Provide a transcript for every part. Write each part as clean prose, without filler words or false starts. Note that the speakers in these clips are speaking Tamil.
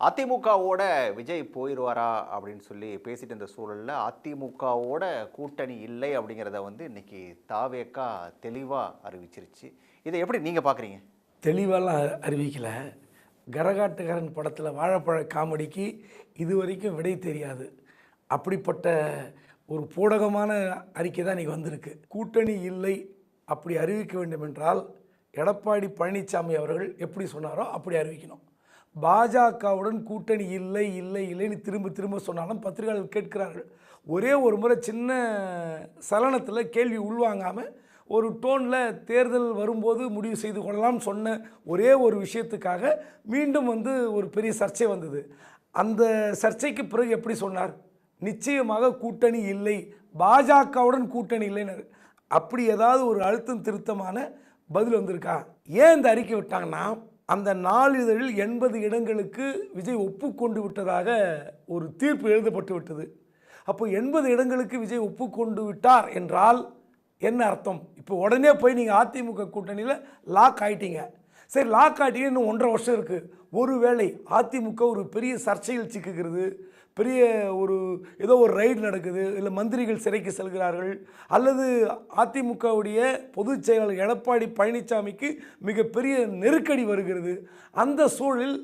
அதிமுகவோட விஜய் போயிடுவாரா அப்படின்னு சொல்லி பேசிட்டு இருந்த சூழலில் அதிமுகவோட கூட்டணி இல்லை அப்படிங்கிறத வந்து இன்னைக்கு தாவேக்கா தெளிவாக அறிவிச்சிருச்சு. இதை எப்படி நீங்கள் பார்க்குறீங்க? தெளிவாலாம் அறிவிக்கலை. கரகாட்டுக்காரன் படத்தில் வாழைப்பழ காமெடிக்கு இது வரைக்கும் விடை தெரியாது. அப்படிப்பட்ட ஒரு பூடகமான அறிக்கை தான் இன்றைக்கி வந்திருக்கு. கூட்டணி இல்லை அப்படி அறிவிக்க வேண்டும் என்றால் எடப்பாடி பழனிசாமி அவர்கள் எப்படி சொன்னாரோ அப்படி அறிவிக்கணும். பாஜகவுடன் கூட்டணி இல்லை இல்லை இல்லைன்னு திரும்ப திரும்ப சொன்னாலும் பத்திரிகையாளர்கள் கேட்கிறார்கள். ஒரே ஒரு முறை சின்ன சலனத்தில் கேள்வி உள்வாங்காமல் ஒரு டோனில் தேர்தல் வரும்போது முடிவு செய்து கொள்ளலாம் சொன்ன ஒரே ஒரு விஷயத்துக்காக மீண்டும் ஒரு பெரிய சர்ச்சை வந்தது. அந்த சர்ச்சைக்கு பிறகு எப்படி சொன்னார்? நிச்சயமாக கூட்டணி இல்லை, பாஜகவுடன் கூட்டணி இல்லைன்னு. அப்படி ஏதாவது ஒரு அழுத்தம் திருத்தமான பதில் வந்திருக்கா? ஏன் இந்த அறிக்கை விட்டாங்கன்னா, அந்த நாளிதழில் 80 இடங்களுக்கு விஜய் ஒப்புக்கொண்டு விட்டதாக ஒரு தீர்ப்பு எழுதப்பட்டு விட்டது. அப்போ 80 இடங்களுக்கு விஜய் ஒப்புக்கொண்டு விட்டார் என்றால் என்ன அர்த்தம்? இப்போ உடனே போய் நீங்கள் அதிமுக கூட்டணியில் லாக் ஆகிட்டீங்க. சரி, லாக் ஆகிட்டீங்க, இன்னும் 1.5 வருஷம் இருக்குது. ஒருவேளை அதிமுக ஒரு பெரிய சர்ச்சையில் சிக்குகிறது, பெரிய ஏதோ ஒரு ரைடு நடக்குது, இல்லை மந்திரிகள் சிறைக்கு செல்கிறார்கள், அல்லது அதிமுகவுடைய பொதுச் செயலாளர் எடப்பாடி பழனிசாமிக்கு மிகப்பெரிய நெருக்கடி வருகிறது. அந்த சூழலில்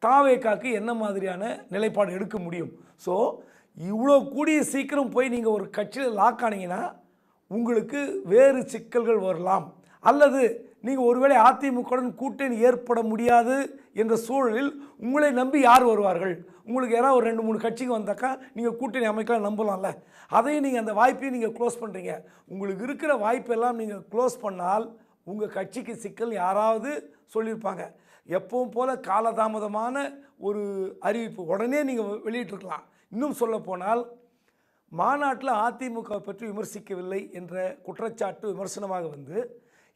தாவேக்காக்கு என்ன மாதிரியான நிலைப்பாடு எடுக்க முடியும்? ஸோ இவ்வளோ கூடிய சீக்கிரம் போய் நீங்கள் ஒரு கட்சியில் லாக் ஆனீங்கன்னா உங்களுக்கு வேறு சிக்கல்கள் வரலாம். அல்லது நீங்கள் ஒருவேளை அதிமுகவுடன் கூட்டணி ஏற்பட முடியாது என்ற சூழலில் உங்களை நம்பி யார் வருவார்கள்? உங்களுக்கு யாராவது ஒரு 2-3 கட்சிக்கு வந்தாக்கா நீங்கள் கூட்டணி அமைக்கலாம், நம்பலாம்ல. அதையும் நீங்கள் அந்த வாய்ப்பையும் நீங்கள் க்ளோஸ் பண்ணுறீங்க. உங்களுக்கு இருக்கிற வாய்ப்பெல்லாம் நீங்கள் க்ளோஸ் பண்ணால் உங்கள் கட்சிக்கு சிக்கல் யாராவது சொல்லியிருப்பாங்க. எப்பவும் போல் காலதாமதமான ஒரு அறிவிப்பு உடனே நீங்கள் வெளியிட்டிருக்கலாம். இன்னும் சொல்லப்போனால் மாநாட்டில் அதிமுக பற்றி விமர்சிக்கவில்லை என்ற குற்றச்சாட்டு விமர்சனமாக வந்து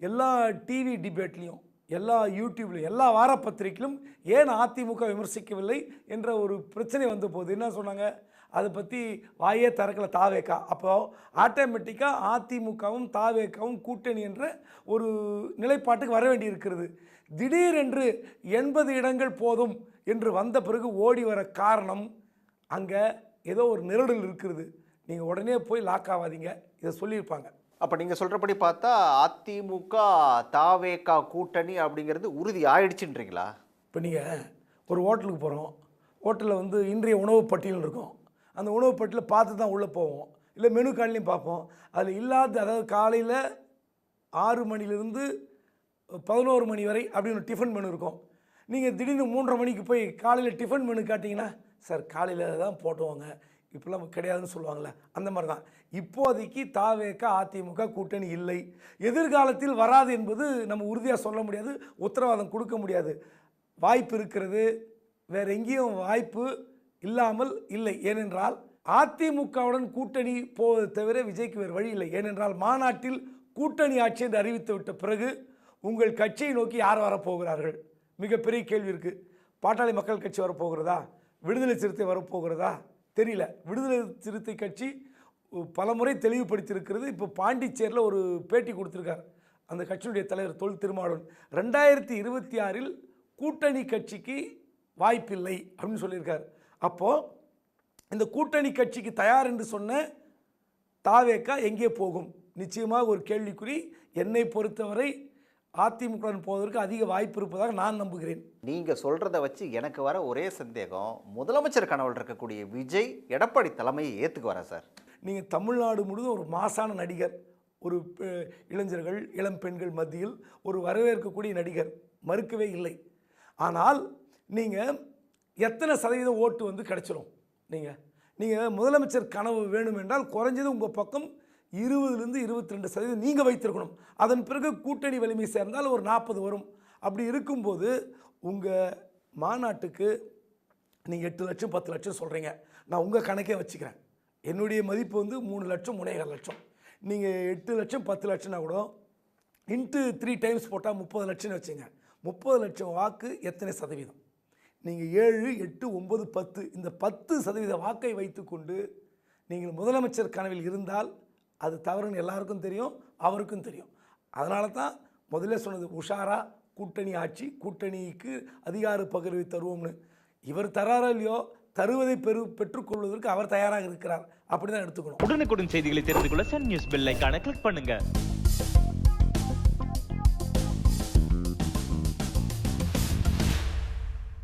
எல்லா டிவி டிபேட்லேயும், எல்லா யூடியூப்லையும், எல்லா வார பத்திரிகையிலும் ஏன் அதிமுக விமர்சிக்கவில்லை என்ற ஒரு பிரச்சனை வந்த போது என்ன சொன்னாங்க? அதை பற்றி வாயே திறக்கல தாவேக்கா. அப்போது ஆட்டோமேட்டிக்காக அதிமுகவும் தாவேக்காவும் கூட்டணி என்ற ஒரு நிலைப்பாட்டுக்கு வர வேண்டி இருக்கிறது. திடீரென்று 80 இடங்கள் போதும் என்று வந்த பிறகு ஓடி வர காரணம் அங்கே ஏதோ ஒரு நெருடல் இருக்கிறது. நீங்கள் உடனே போய் லாக் ஆகாதீங்க, இதை சொல்லியிருப்பாங்க. அப்போ நீங்கள் சொல்கிறபடி பார்த்தா அதிமுக தாவேக்கா கூட்டணி அப்படிங்கிறது உறுதி ஆயிடுச்சுன்றீங்களா? இப்போ நீங்கள் ஒரு ஹோட்டலுக்கு போகிறோம், ஹோட்டலில் இன்றைய உணவு பட்டியல் இருக்கும். அந்த உணவு பட்டியலை பார்த்து தான் உள்ளே போவோம், இல்லை மெனு கார்ட்லேயும் பார்ப்போம். அதில் இல்லாத, அதாவது காலையில் 6 மணிலேருந்து 11 மணி வரை அப்படின்னு டிஃபன் மெனு இருக்கும். நீங்கள் திடீர்னு 3:30 மணிக்கு போய் காலையில் டிஃபன் மெனு காட்டிங்கன்னா, சார் காலையில் தான் போட்டுவாங்க, இப்போலாம் கிடையாதுன்னு சொல்லுவாங்கள்ல, அந்த மாதிரி தான். இப்போதைக்கு தாவேக்கா அதிமுக கூட்டணி இல்லை, எதிர்காலத்தில் வராது என்பது நம்ம உறுதியாக சொல்ல முடியாது, உத்தரவாதம் கொடுக்க முடியாது. வாய்ப்பு இருக்கிறது, வேறு எங்கேயும் வாய்ப்பு இல்லாமல் இல்லை. ஏனென்றால் அதிமுகவுடன் கூட்டணி போவதை தவிர விஜய்க்கு வேறு வழி இல்லை. ஏனென்றால் மாநாட்டில் கூட்டணி ஆட்சி என்று அறிவித்து விட்ட பிறகு உங்கள் கட்சியை நோக்கி யார் வரப்போகிறார்கள்? மிகப்பெரிய கேள்வி இருக்குது. பாட்டாளி மக்கள் கட்சி வரப்போகிறதா? விடுதலை சிறுத்தை வரப்போகிறதா? தெரியல. விடுதலை சிறுத்தை கட்சி பலமுறை தெளிவுபடுத்தியிருக்கிறது. இப்போ பாண்டிச்சேரியில் ஒரு பேட்டி கொடுத்துருக்கார் அந்த கட்சியுடைய தலைவர் தொல் திருமாவளவன். 2026இல் கூட்டணி கட்சிக்கு வாய்ப்பில்லை அப்படின்னு சொல்லியிருக்கார். அப்போது இந்த கூட்டணி கட்சிக்கு தயார் என்று சொன்ன தாவேக்கா எங்கே போகும்? நிச்சயமாக ஒரு கேள்விக்குறி. என்னை பொறுத்தவரை அதிமுகவுடன் போவதற்கு அதிக வாய்ப்பு இருப்பதாக நான் நம்புகிறேன். நீங்கள் சொல்கிறத வச்சு எனக்கு வர ஒரே சந்தேகம், முதலமைச்சர் கனவில் இருக்கக்கூடிய விஜய் எடப்பாடி தலைமையை ஏற்றுக்கு வரா சார்? நீங்கள் தமிழ்நாடு முழுவதும் ஒரு மாசான நடிகர், ஒரு இளைஞர்கள் இளம் பெண்கள் மத்தியில் ஒரு வரவேற்கக்கூடிய நடிகர், மறுக்கவே இல்லை. ஆனால் நீங்கள் எத்தனை சதவீதம் ஓட்டு கிடைச்சிரும்? நீங்கள் முதலமைச்சர் கனவு வேணும் என்றால் குறைஞ்சது உங்கள் பக்கம் 20லேருந்து 22% நீங்கள் வைத்திருக்கணும். அதன் பிறகு கூட்டணி வலிமை சேர்ந்தால் ஒரு 40 வரும். அப்படி இருக்கும்போது உங்கள் மாநாட்டுக்கு நீங்கள் 8 லட்சம் 10 லட்சம் சொல்கிறீங்க. நான் உங்கள் கணக்கே வச்சுக்கிறேன். என்னுடைய மதிப்பு 3 லட்சம் 3.5 லட்சம். நீங்கள் 8 லட்சம் 10 லட்சம்னா கூட இன்ட்டு 3 டைம்ஸ் போட்டால் 30 லட்சம்னு வச்சுங்க. 30 லட்சம் வாக்கு எத்தனை சதவீதம்? நீங்கள் 7, 8, 9, 10 இந்த 10% வாக்கை வைத்துக்கொண்டு நீங்கள் முதலமைச்சர் கனவில் இருந்தால் அது தவறுன்னு எல்லாருக்கும் தெரியும், அவருக்கும் தெரியும். அதனால தான் முதல்ல சொன்னது, உஷாரா கூட்டணி ஆட்சி, கூட்டணிக்கு அதிகார பகிர்வை தருவோம்னு. இவர் தராரோ இல்லையோ தருவதை பெற்றுக்கொள்வதற்கு அவர் தயாராக இருக்கிறார். அப்படி தான் எடுத்துக்கணும். உடனுக்குடன் செய்திகளை தெரிந்து கொள்ள சன் நியூஸ் பெல் ஐகானை கிளிக் பண்ணுங்க.